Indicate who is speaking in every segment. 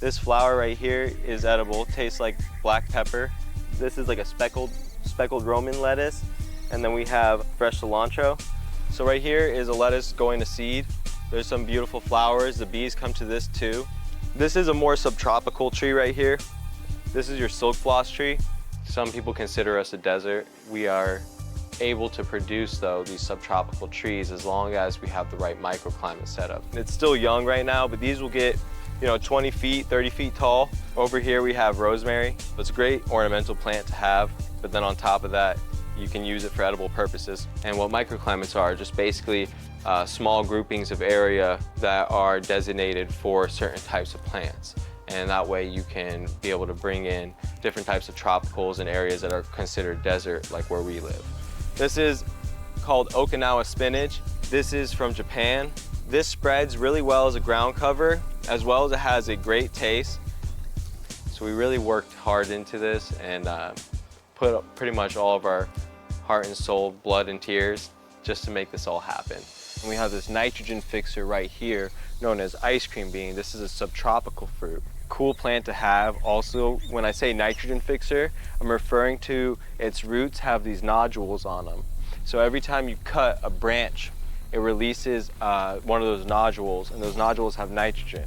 Speaker 1: This flower right here is edible, tastes like black pepper. This is like a speckled Roman lettuce. And then we have fresh cilantro. So right here is a lettuce going to seed. There's some beautiful flowers. The bees come to this too. This is a more subtropical tree right here. This is your silk floss tree. Some people consider us a desert. We are able to produce, though, these subtropical trees as long as we have the right microclimate setup. It's still young right now, but these will get 20 feet, 30 feet tall. Over here we have rosemary. It's a great ornamental plant to have, but then on top of that, you can use it for edible purposes. And what microclimates are, just basically small groupings of area that are designated for certain types of plants. And that way you can be able to bring in different types of tropicals in areas that are considered desert, like where we live. This is called Okinawa spinach. This is from Japan. This spreads really well as a ground cover, as well as it has a great taste. So we really worked hard into this and put up pretty much all of our heart and soul, blood and tears, just to make this all happen. And we have this nitrogen fixer right here, known as ice cream bean. This is a subtropical fruit. Cool plant to have. Also, when I say nitrogen fixer, I'm referring to its roots have these nodules on them. So every time you cut a branch, it releases one of those nodules, and those nodules have nitrogen.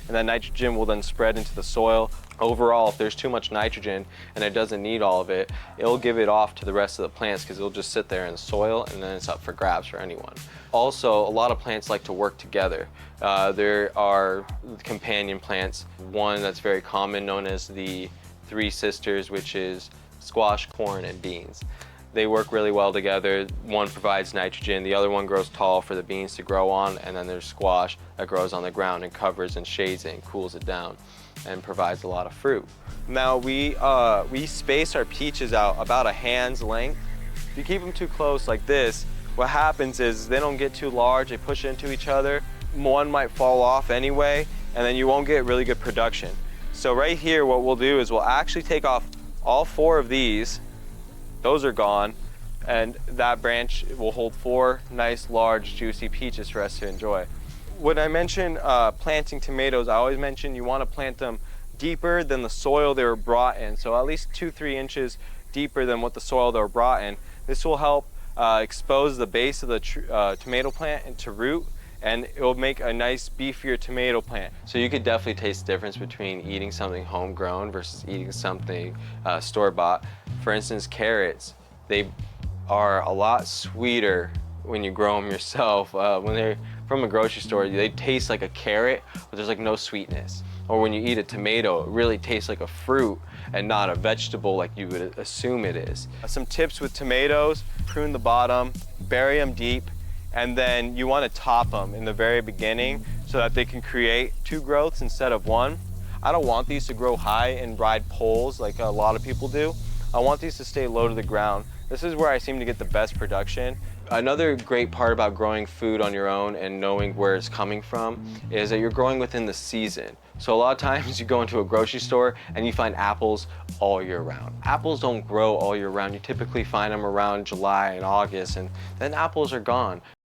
Speaker 1: And that nitrogen will then spread into the soil. Overall, if there's too much nitrogen and it doesn't need all of it, it'll give it off to the rest of the plants because it'll just sit there in the soil and then it's up for grabs for anyone. Also, a lot of plants like to work together. There are companion plants. One that's very common, known as the three sisters, which is squash, corn, and beans. They work really well together. One provides nitrogen, the other one grows tall for the beans to grow on, and then there's squash that grows on the ground and covers and shades it and cools it down and provides a lot of fruit. Now we space our peaches out about a hand's length. If you keep them too close like this, what happens is they don't get too large, they push into each other. One might fall off anyway, and then you won't get really good production. So right here, what we'll do is we'll actually take off all four of these. Those are gone, and that branch will hold four nice, large, juicy peaches for us to enjoy. When I mention planting tomatoes, I always mention you want to plant them deeper than the soil they were brought in. So at least 2-3 inches deeper than what the soil they were brought in. This will help expose the base of the tomato plant into root, and it will make a nice beefier tomato plant. So you could definitely taste the difference between eating something homegrown versus eating something store-bought. For instance, carrots, they are a lot sweeter when you grow them yourself. When they're from a grocery store, they taste like a carrot, but there's like no sweetness. Or when you eat a tomato, it really tastes like a fruit and not a vegetable like you would assume it is. Some tips with tomatoes: prune the bottom, bury them deep, and then you want to top them in the very beginning so that they can create 2 growths instead of 1. I don't want these to grow high and ride poles like a lot of people do. I want these to stay low to the ground. This is where I seem to get the best production. Another great part about growing food on your own and knowing where it's coming from is that you're growing within the season. So a lot of times you go into a grocery store and you find apples all year round. Apples don't grow all year round. You typically find them around July and August, and then apples are gone.